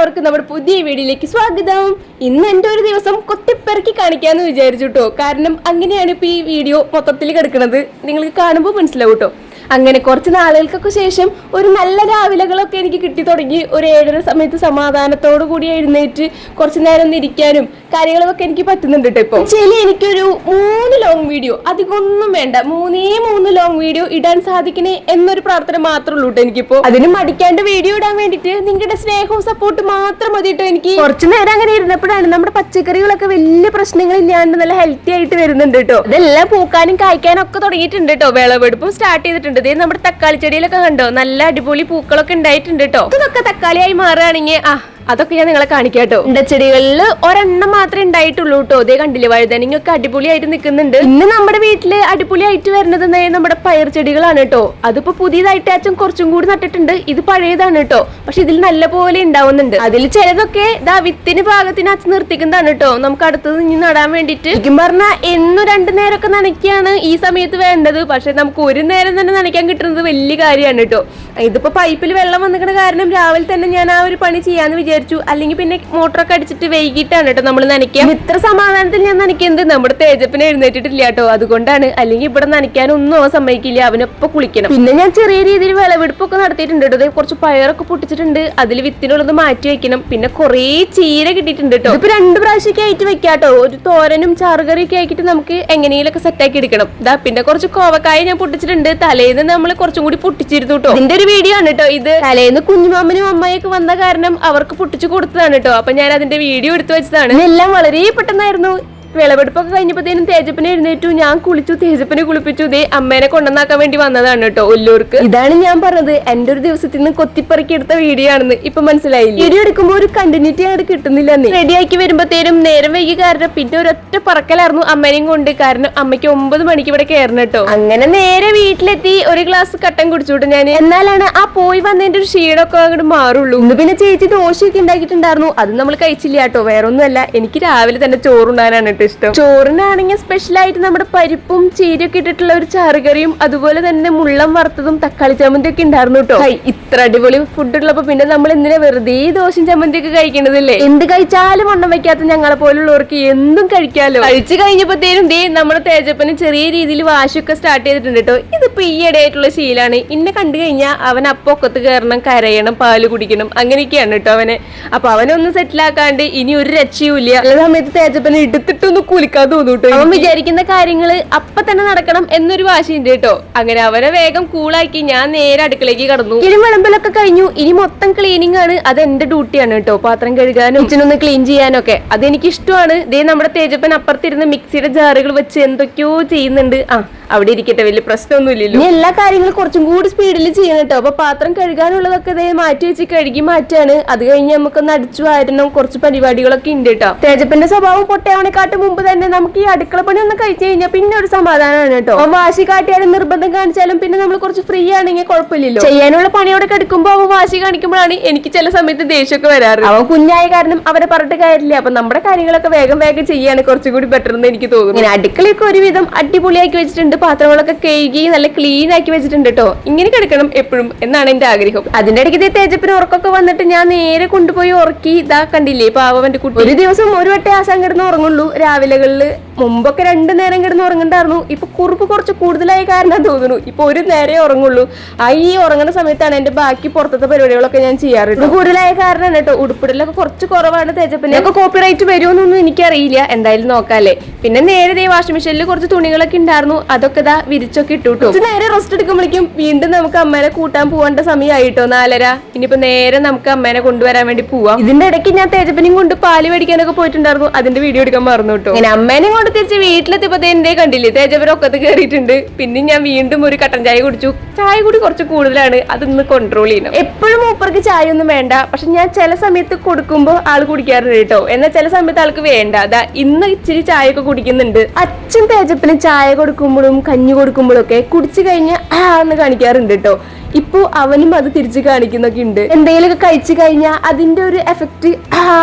എല്ലാവർക്കും നമ്മുടെ പുതിയ വീഡിയോയിലേക്ക് സ്വാഗതം. ഇന്ന് എൻ്റെ ഒരു ദിവസം കൊത്തിപ്പെറുക്കി കാണിക്കാന്ന് വിചാരിച്ചു കേട്ടോ. കാരണം അങ്ങനെയാണ് ഇപ്പൊ ഈ വീഡിയോ മൊത്തത്തിൽ കിടക്കുന്നത്. നിങ്ങൾക്ക് കാണുമ്പോൾ മനസ്സിലാവും കേട്ടോ. അങ്ങനെ കുറച്ച് നാളുകൾക്കൊക്കെ ശേഷം ഒരു നല്ല രാവിലകളൊക്കെ എനിക്ക് കിട്ടി തുടങ്ങി. ഒരു 7:30 സമയത്ത് സമാധാനത്തോടു കൂടി എഴുന്നേറ്റ് കുറച്ചു നേരം ഒന്ന് ഇരിക്കാനും കാര്യങ്ങളൊക്കെ എനിക്ക് പറ്റുന്നുണ്ട് കേട്ടോ. ഇപ്പൊ ശരി, എനിക്കൊരു 3 ലോങ് വീഡിയോ, അധികമൊന്നും വേണ്ട, 3 ലോങ് വീഡിയോ ഇടാൻ സാധിക്കണേ എന്നൊരു പ്രാർത്ഥന മാത്രമേ ഉള്ളൂ കേട്ടോ എനിക്കിപ്പോ. അതിന് മടിക്കാണ്ട് വീഡിയോ ഇടാൻ വേണ്ടിട്ട് നിങ്ങളുടെ സ്നേഹവും സപ്പോർട്ട് മാത്രം മതി കേട്ടോ എനിക്ക്. കുറച്ചു നേരം അങ്ങനെ ഇരുന്നപ്പോഴാണ് നമ്മുടെ പച്ചക്കറികളൊക്കെ വലിയ പ്രശ്നങ്ങളില്ലാണ്ട് നല്ല ഹെൽത്തി ആയിട്ട് വരുന്നുണ്ട് കേട്ടോ. ഇതെല്ലാം പൂക്കാനും കായ്ക്കാനും ഒക്കെ തുടങ്ങിയിട്ടുണ്ട് കേട്ടോ. വിളവെടുപ്പും സ്റ്റാർട്ട് ചെയ്തിട്ടുണ്ട്. നമ്മുടെ തക്കാളി ചെടിയിലൊക്കെ കണ്ടോ, നല്ല അടിപൊളി പൂക്കളൊക്കെ ഉണ്ടായിട്ടുണ്ട് കേട്ടോ. ഇതൊക്കെ തക്കാളിയായി മാറുകയാണെങ്കിൽ അതൊക്കെ ഞാൻ നിങ്ങളെ കാണിക്കാം കേട്ടോ. ചെടികളിൽ ഒരെണ്ണം മാത്രമേ ഉണ്ടായിട്ടുള്ളൂ കേട്ടോ. അതേ കണ്ടില്ലേ, വഴുതനങ്ങൊക്കെ അടിപൊളിയായിട്ട് നിൽക്കുന്നുണ്ട്. ഇന്ന് നമ്മുടെ വീട്ടില് അടിപൊളിയായിട്ട് വരുന്നത് നമ്മുടെ പയർ ചെടികളാണ് കേട്ടോ. അതിപ്പോ പുതിയതായിട്ട് അച്ഛൻ കുറച്ചും കൂടി നട്ടിട്ടുണ്ട്. ഇത് പഴയതാണ് കേട്ടോ, പക്ഷെ ഇതിൽ നല്ല പോലെ ഉണ്ടാവുന്നുണ്ട്. അതിൽ ചിലതൊക്കെ വിത്തിന് പാകത്തിന് അച്ഛൻ നിർത്തിക്കുന്നതാണ് കേട്ടോ. നമുക്ക് അടുത്തത് ഇനി നടാൻ വേണ്ടിട്ട്. ശരിക്കും പറഞ്ഞാൽ എന്നും 2 നേരമൊക്കെ നനയ്ക്കാണ് ഈ സമയത്ത് വേണ്ടത്. പക്ഷെ നമുക്ക് ഒരു നേരം തന്നെ നനയ്ക്കാൻ കിട്ടുന്നത് വലിയ കാര്യമാണ് കേട്ടോ. ഇതിപ്പോ പൈപ്പിൽ വെള്ളം വന്നിക്കുന്ന കാരണം രാവിലെ തന്നെ ഞാൻ ആ ഒരു പണി ചെയ്യാന്ന് വിചാരിച്ചു. അല്ലെങ്കിൽ പിന്നെ മോട്ടറൊക്കെ അടിച്ചിട്ട് വൈകിട്ടാണ് കേട്ടോ നമ്മൾ നനയ്ക്കാം. ഇത്ര സമാധാനത്തിൽ ഞാൻ നനയ്ക്കുന്നത് നമ്മുടെ തേജപ്പിനെ എഴുന്നേറ്റിട്ടില്ല കേട്ടോ. അതുകൊണ്ടാണ്. അല്ലെങ്കിൽ ഇവിടെ നനയ്ക്കാനൊന്നും അവൻ സമ്മതിക്കില്ല. അവനൊപ്പം കുളിക്കണം. പിന്നെ ഞാൻ ചെറിയ രീതിയിൽ വിളവെടുപ്പൊക്കെ നടത്തിയിട്ടുണ്ട് കേട്ടോ. കുറച്ച് പയറൊക്കെ പൊട്ടിച്ചിട്ടുണ്ട്. അതിൽ വിത്തിനുള്ളത് മാറ്റി വെക്കണം. പിന്നെ കുറേ ചീര കിട്ടിയിട്ടുണ്ട് കേട്ടോ. ഇപ്പൊ 2 പ്രാവശ്യമൊക്കെ ആയിട്ട് വെക്കാട്ടോ. ഒരു തോരനും ചാറുകറിയൊക്കെ ആക്കിയിട്ട് നമുക്ക് എങ്ങനെയൊക്കെ സെറ്റാക്കി എടുക്കണം. പിന്നെ കുറച്ച് കോവക്കായ ഞാൻ പൊട്ടിച്ചിട്ടുണ്ട്. തലേന്ന് നമ്മൾ കുറച്ചും കൂടി പൊട്ടിച്ചിരുന്നു കേട്ടോ. ഇതിന്റെ ഒരു വീഡിയോ ആണ് കേട്ടോ ഇത്. തലേന്ന് കുഞ്ഞുമാമനും അമ്മയൊക്കെ വന്ന കാരണം അവർക്ക് പൊട്ടിച്ചു കൊടുത്തതാണ് കേട്ടോ. അപ്പൊ ഞാൻ അതിന്റെ വീഡിയോ എടുത്തു വെച്ചതാണ്. എല്ലാം വളരെ പെട്ടെന്നായിരുന്നു. വിളവെടുപ്പൊക്കെ കഴിഞ്ഞപ്പോഴത്തേനും തേജപ്പിനെ എഴുന്നേറ്റു. ഞാൻ കുളിച്ചു, തേജപ്പിനെ കുളിപ്പിച്ചു. ഇതേ അമ്മേനെ കൊണ്ടുവന്നാക്കാൻ വേണ്ടി വന്നതാണ് കേട്ടോ ഒല്ലൂർക്ക്. ഇതാണ് ഞാൻ പറഞ്ഞത് എന്റെ ഒരു ദിവസത്തിൽ നിന്ന് കൊത്തിപ്പറക്കി എടുത്ത വീഡിയോ ആണെന്ന്. ഇപ്പൊ മനസ്സിലായില്ല. വീഡിയോ എടുക്കുമ്പോൾ ഒരു കണ്ടിന്യൂറ്റി ആണ് കിട്ടുന്നില്ല. റെഡിയാക്കി വരുമ്പോഴത്തേനും നേരം വൈകി കാരണം പിന്നെ ഒരൊറ്റ പറക്കലായിരുന്നു അമ്മേനെയും കൊണ്ട്. കാരണം അമ്മയ്ക്ക് 9 മണിക്ക് ഇവിടെ കയറണം കേട്ടോ. അങ്ങനെ നേരെ വീട്ടിലെത്തി ഒരു ഗ്ലാസ് കട്ടൻ കുടിച്ചോട്ടെ ഞാൻ. എന്നാലാണ് ആ പോയി വന്നതിന്റെ ഒരു ക്ഷീണമൊക്കെ അങ്ങോട്ട് മാറുള്ളൂ. ഇന്ന് പിന്നെ ചേച്ചി ദോശയൊക്കെ ഉണ്ടാക്കിയിട്ടുണ്ടായിരുന്നു. അത് നമ്മൾ കഴിച്ചില്ല കേട്ടോ. വേറെ ഒന്നുമല്ല, എനിക്ക് രാവിലെ തന്നെ ചോറുണ്ടാകാനാണ് ഇഷ്ടം. ചോറിനാണെങ്കിൽ സ്പെഷ്യൽ ആയിട്ട് നമ്മുടെ പരിപ്പും ചീരയൊക്കെ ഇട്ടിട്ടുള്ള ഒരു ചാറുകറിയും അതുപോലെ തന്നെ മുള്ളം വറുത്തതും തക്കാളി ചമ്മന്തി ഒക്കെ ഉണ്ടായിരുന്നു കേട്ടോ. ഇത്ര അടിപൊളി ഫുഡ് ഉള്ളപ്പോ പിന്നെ നമ്മൾ എന്തിനാ വെറുതെ ദോശയും ചമ്മന്തി ഒക്കെ കഴിക്കണതല്ലേ. എന്ത് കഴിച്ചാലും വണ്ണം വെക്കാത്ത ഞങ്ങളെ പോലുള്ളവർക്ക് എന്തും കഴിക്കാലോ. കഴിച്ചു കഴിഞ്ഞപ്പോഴത്തേനും നമ്മുടെ തേജപ്പന് ചെറിയ രീതിയിൽ വാശിയൊക്കെ സ്റ്റാർട്ട് ചെയ്തിട്ടുണ്ട് കേട്ടോ. ഇതിപ്പോ ഈ ഇടയായിട്ടുള്ള ശീലാണ്. ഇന്നെ കണ്ടു കഴിഞ്ഞാൽ അവൻ അപ്പൊക്കത്ത് കയറണം, കരയണം, പാല് കുടിക്കണം, അങ്ങനെയൊക്കെയാണ് കേട്ടോ അവന്. അപ്പൊ അവനൊന്നും സെറ്റിൽ ആക്കാണ്ട് ഇനി ഒരു രക്ഷയും ഇല്ല. ചില സമയത്ത് തേജപ്പനെ എടുത്തിട്ടൊന്നും കുലിക്കാൻ തോന്നൂട്ടോ. അവൻ വിചാരിക്കുന്ന കാര്യങ്ങള് അപ്പൊ തന്നെ നടക്കണം എന്നൊരു വാശിയുണ്ട് കേട്ടോ. അങ്ങനെ അവനെ വേഗം കൂളാക്കി ഞാൻ നേരെ അടുക്കളേക്ക് കടന്നു. ഇനി വിളമ്പലൊക്കെ കഴിഞ്ഞു. ഇനി മൊത്തം ക്ലീനിങ് ആണ്. അത് എന്റെ ഡ്യൂട്ടിയാണ് കേട്ടോ. പാത്രം കഴുകാനും കിച്ചനൊന്ന് ക്ലീൻ ചെയ്യാനൊക്കെ അതെനിക്ക് ഇഷ്ടമാണ്. നമ്മുടെ തേജപ്പൻ അപ്പുറത്തിരുന്ന് മിക്സിയുടെ ജാറുകൾ വെച്ച് എന്തൊക്കെയോ ചെയ്യുന്നുണ്ട്. അവിടെ ഇരിക്കട്ടെ, വലിയ പ്രശ്നമൊന്നുമില്ലല്ലോ. ഇനി എല്ലാ കാര്യങ്ങളും കുറച്ചും കൂടി സ്പീഡിൽ ചെയ്യണം കേട്ടോ. അപ്പൊ പാത്രം കഴുകാനുള്ളതൊക്കെ മാറ്റി വെച്ച് കഴുകി മാറ്റാണ്. അത് കഴിഞ്ഞ് നമുക്കൊന്ന് അടിച്ചു വാരണം. കുറച്ച് പരിപാടികളൊക്കെ ഉണ്ട് കേട്ടോ. തേജപ്പന്റെ സ്വഭാവം പൊട്ടയാവണെക്കാട്ട് മുമ്പ് തന്നെ നമുക്ക് ഈ അടുക്കള പണി ഒന്ന് കഴിച്ചു കഴിഞ്ഞാൽ പിന്നെ ഒരു സമാധാനമാണ് കേട്ടോ. അവൻ വാശി കാട്ടിയാലും നിർബന്ധം കാണിച്ചാലും പിന്നെ നമ്മൾ കുറച്ച് ഫ്രീ ആണെങ്കിൽ കുഴപ്പമില്ലല്ലോ. ചെയ്യാനുള്ള പണിയോടെ കിടക്കുമ്പോൾ അവൻ വാശി കാണിക്കുമ്പോഴാണ് എനിക്ക് ചില സമയത്ത് ദേഷ്യമൊക്കെ വരാറ്. അവൻ കുഞ്ഞായ കാരണം അവരെ പറഞ്ഞിട്ട് കാര്യമില്ല. അപ്പൊ നമ്മുടെ കാര്യങ്ങളൊക്കെ വേഗം ചെയ്യാണ് കുറച്ചും കൂടി ബെറ്റർ എന്ന് എനിക്ക് തോന്നുന്നു. ഇങ്ങനെ അടുക്കളയൊക്കെ ഒരുവിധം അടിപൊളിയാക്കി വെച്ചിട്ടുണ്ട്. പാത്രങ്ങളൊക്കെ കഴുകി നല്ല ക്ലീൻ ആക്കി വെച്ചിട്ടുണ്ട് കേട്ടോ. ഇങ്ങനെ കിടക്കണം എപ്പോഴും എന്നാണ് എന്റെ ആഗ്രഹം. അതിന്റെ ഇടയ്ക്ക് തേജപ്പിന് ഉറക്കൊക്കെ വന്നിട്ട് ഞാൻ നേരെ കൊണ്ടുപോയി ഉറക്കി. കണ്ടില്ലേ പാവന്റെ കുട്ടി. ഒരു ദിവസം ഒരു വട്ടം ആശാൻ കിടന്ന് ഉറങ്ങുള്ളൂ രാവിലകളില്. മുമ്പൊക്കെ 2 നേരം കിടന്ന് ഉറങ്ങണ്ടായിരുന്നു. ഇപ്പൊ കുറുപ്പ് കുറച്ച് കൂടുതലായ കാരണം തോന്നുന്നു ഇപ്പൊ ഒരു നേരെ ഉറങ്ങുള്ളൂ. ഈ ഉറങ്ങുന്ന സമയത്താണ് എന്റെ ബാക്കി പുറത്തത്തെ പരിപാടികളൊക്കെ ഞാൻ ചെയ്യാറുണ്ട്. കൂടുതലായ കാരണം കേട്ടോ. ഉടുപ്പിടലൊക്കെ കുറച്ച് കുറവാണ്. തേജപ്പിനെ ഒക്കെ കോപ്പിറൈറ്റ് വരുമോന്നൊന്നും എനിക്കറിയില്ല. എന്തായാലും നോക്കാല്ലേ. പിന്നെ നേരെ വാഷിംഗ് മെഷീനിൽ കുറച്ച് തുണികളൊക്കെ ഉണ്ടായിരുന്നു. അതൊക്കെ വിരിച്ചൊക്കെ ഇട്ടുട്ടോ. നേരെ റെസ്റ്റ് എടുക്കുമ്പോഴേക്കും വീണ്ടും നമുക്ക് അമ്മേനെ കൂട്ടാൻ പോകേണ്ട സമയമായിട്ടോ. 4:30. ഇനിയിപ്പോ നേരെ നമുക്ക് അമ്മേനെ കൊണ്ടുവരാൻ വേണ്ടി പോവാം. ഇതിന്റെ ഇടയ്ക്ക് ഞാൻ തേജപ്പനെയും കൊണ്ട് പാല് മേടിക്കാനൊക്കെ പോയിട്ടുണ്ടായിരുന്നു. അതിന്റെ വീഡിയോ എടുക്കാൻ മറന്നു കേട്ടോ. ഇങ്ങനെ അമ്മേനെ കൊണ്ട് തിരിച്ച് വീട്ടിലെത്തിയപ്പോ എന്റെ കണ്ടില്ലേ തേജപ്പനൊക്കത്ത് കയറിയിട്ടുണ്ട്. പിന്നെ ഞാൻ വീണ്ടും ഒരു കട്ടൻ ചായ കുടിച്ചു. ചായ കൂടി കുറച്ച് കൂടുതലാണ്. അതൊന്ന് കൺട്രോൾ ചെയ്യണം. എപ്പോഴും മൂപ്പർക്ക് ചായ ഒന്നും വേണ്ട. പക്ഷെ ഞാൻ ചില സമയത്ത് കൊടുക്കുമ്പോ ആള് കുടിക്കാറുണ്ട് കേട്ടോ. എന്നാൽ ചില സമയത്ത് ആൾക്ക് വേണ്ട. ഇന്ന് ഇച്ചിരി ചായ ഒക്കെ കുടിക്കുന്നുണ്ട്. അച്ഛൻ തേജപ്പന് ചായ കൊടുക്കുമ്പോഴും കഞ്ഞി കൊടുക്കുമ്പോഴൊക്കെ കുടിച്ചു കഴിഞ്ഞ് എന്ന് കാണിക്കാറുണ്ട് കേട്ടോ. ഇപ്പൊ അവനും അത് തിരിച്ചു കാണിക്കുന്നൊക്കെ ഉണ്ട്. എന്തെങ്കിലുമൊക്കെ കഴിച്ചു കഴിഞ്ഞാൽ അതിന്റെ ഒരു എഫക്ട്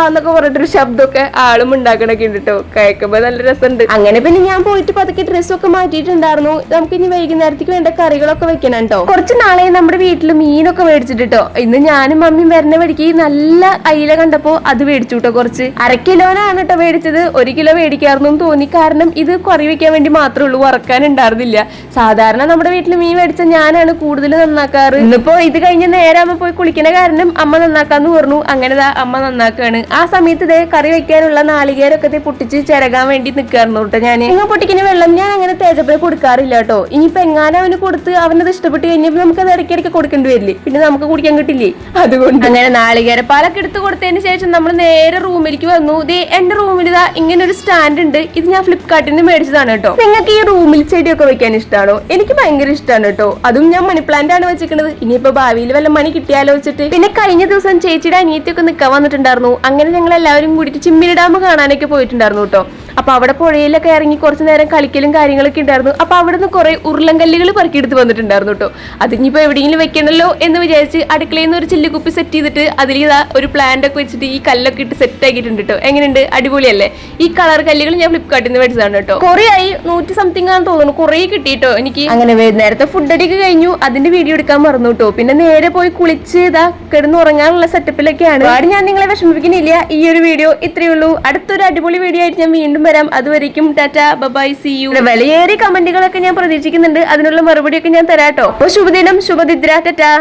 എന്നൊക്കെ പറഞ്ഞിട്ടൊരു ശബ്ദമൊക്കെ ആളും ഉണ്ടാക്കണൊക്കെ ഉണ്ട് കേട്ടോ. കേൾക്കുമ്പോ നല്ല രസമുണ്ട്. അങ്ങനെ പിന്നെ ഞാൻ പോയിട്ട് പതുക്കെ ഡ്രസ്സൊക്കെ മാറ്റിയിട്ടുണ്ടായിരുന്നു. നമുക്ക് ഇനി വൈകുന്നേരത്തേക്ക് വേണ്ട കറികളൊക്കെ വെക്കണം കേട്ടോ. കുറച്ച് നാളെ നമ്മുടെ വീട്ടിൽ മീനൊക്കെ മേടിച്ചിട്ടോ. ഇന്ന് ഞാനും മമ്മിയും വരുന്ന വഴിക്ക് നല്ല അയില കണ്ടപ്പോ അത് മേടിച്ചു കേട്ടോ. കുറച്ച് 1/2 കിലോനാണ് കേട്ടോ മേടിച്ചത്. 1 കിലോ മേടിക്കാറുന്നു തോന്നി. കാരണം ഇത് കറി വെക്കാൻ വേണ്ടി മാത്രമേ ഉള്ളൂ, വറക്കാൻ ഉണ്ടായിരുന്നില്ല. സാധാരണ നമ്മുടെ വീട്ടിൽ മീൻ മേടിച്ച ഞാനാണ് കൂടുതൽ നന്നാക്കാറ്. ഇന്നിപ്പോ ഇത് കഴിഞ്ഞ് നേരെ അമ്മ പോയി കുളിക്കണ കാരണം അമ്മ നന്നാക്കാന്ന് പറഞ്ഞു. അങ്ങനെ അമ്മ നന്നാക്കാണ്. ആ സമയത്ത് ഇതേ കറി വെക്കാനുള്ള നാളികേരൊക്കെ പൊട്ടിച്ച് ചിരകാൻ വേണ്ടി നിൽക്കാറുണ്ട് കേട്ടോ. ഞാൻ നിങ്ങൾ പൊട്ടിക്കുന്ന വെള്ളം ഞാൻ അങ്ങനെ തേജപ്പേ കൊടുക്കാറില്ല കേട്ടോ. ഇനിയിപ്പോ എങ്ങാനും അവന് കൊടുത്ത് അവനത് ഇഷ്ടപ്പെട്ട് കഴിഞ്ഞപ്പോൾ നമുക്ക് അത് ഇടയ്ക്കിടയ്ക്ക് കൊടുക്കേണ്ടി വരില്ലേ, പിന്നെ നമുക്ക് കുടിക്കാൻ കിട്ടില്ലേ. അതുകൊണ്ട് അങ്ങനെ നാളികേര പാലൊക്കെ എടുത്ത് കൊടുത്തതിന് ശേഷം നമ്മൾ നേരെ റൂമിലേക്ക് വന്നു. എന്റെ റൂമിൽ ഇതാ ഇങ്ങനെ ഒരു സ്റ്റാൻഡ് ഉണ്ട്. ഇത് ഞാൻ ഫ്ലിപ്കാർട്ടിൽ നിന്ന് മേടിച്ചതാണ് കേട്ടോ. നിങ്ങൾക്ക് ഈ റൂമിൽ ചെടിയൊക്കെ വെക്കാൻ ഇഷ്ടമാണോ? എനിക്ക് ഭയങ്കര ഇഷ്ടമാണ് കേട്ടോ. അതും ഞാൻ മണി പ്ലാന്റ് ആണ് വെച്ചിരിക്കുന്നത്. ഇനിയിപ്പോ ഭാവിയിൽ വല്ല മണി കിട്ടിയാലോ വെച്ചിട്ട്. പിന്നെ കഴിഞ്ഞ ദിവസം ചേച്ചിയുടെ അനിയത്തിയൊക്കെ നിൽക്കാൻ വന്നിട്ടുണ്ടായിരുന്നു. അങ്ങനെ ഞങ്ങൾ എല്ലാവരും കൂടിയിട്ട് ചിമ്മിനി ഡാം കാണാനൊക്കെ പോയിട്ടുണ്ടായിരുന്നു കേട്ടോ. അപ്പൊ അവിടെ പുഴയിലൊക്കെ ഇറങ്ങി കുറച്ചു നേരം കളിക്കലും കാര്യങ്ങളൊക്കെ ഉണ്ടായിരുന്നു. അപ്പൊ അവിടെ നിന്ന് കുറെ ഉരുളങ്കല്ലുകൾ പെറുക്കിയെടുത്ത് വന്നിട്ടുണ്ടായിരുന്നു കേട്ടോ. അതിനിപ്പോ എവിടെയെങ്കിലും വെക്കണല്ലോ എന്ന് വിചാരിച്ച് അടുക്കളയിൽ നിന്ന് ഒരു ചില്ലുകുപ്പി സെറ്റ് ചെയ്തിട്ട് അതിൽ ഒരു പ്ലാന്റ് ഒക്കെ വെച്ചിട്ട് ഈ കല്ലൊക്കെ ഇട്ട് സെറ്റ് ആക്കിയിട്ടുണ്ട് കേട്ടോ. എങ്ങനെയുണ്ട്? അടിപൊളിയല്ലേ? ഈ കളർ കല്ലുകൾ ഞാൻ ഫ്ലിപ്കാർട്ടിൽ നിന്ന് മേടിച്ചതാണ് കേട്ടോ. കുറെ ആയി, 100 സംതിങ് ആണെന്ന് തോന്നുന്നു. കുറെ കിട്ടിട്ടോ എനിക്ക്. അങ്ങനെ നേരത്തെ ഫുഡ് അടിക്ക് കഴിഞ്ഞു. അതിന്റെ വീഡിയോ എടുക്കാൻ മറന്നു കേട്ടോ. പിന്നെ നേരെ പോയി കുളിച്ച് ഇതാ കിടന്നുറങ്ങാനുള്ള സെറ്റപ്പിലൊക്കെയാണ്. ഞാൻ നിങ്ങളെ വിഷമിപ്പിക്കുന്നില്ല. ഈ ഒരു വീഡിയോ ഇത്രയേ ഉള്ളൂ. അടുത്തൊരു അടിപൊളി വീഡിയോ ആയിട്ട് ഞാൻ വീണ്ടും വരാം. അതുവരേക്കും ടാറ്റാ, ബൈ, സീ യു. വിലയേറിയ കമന്റുകളൊക്കെ ഞാൻ പ്രതീക്ഷിക്കുന്നുണ്ട്. അതിനുള്ള മറുപടിയൊക്കെ ഞാൻ തരാട്ടോ. അപ്പൊ ശുഭദിനം, ശുഭനിദ്ര, ടാറ്റാ.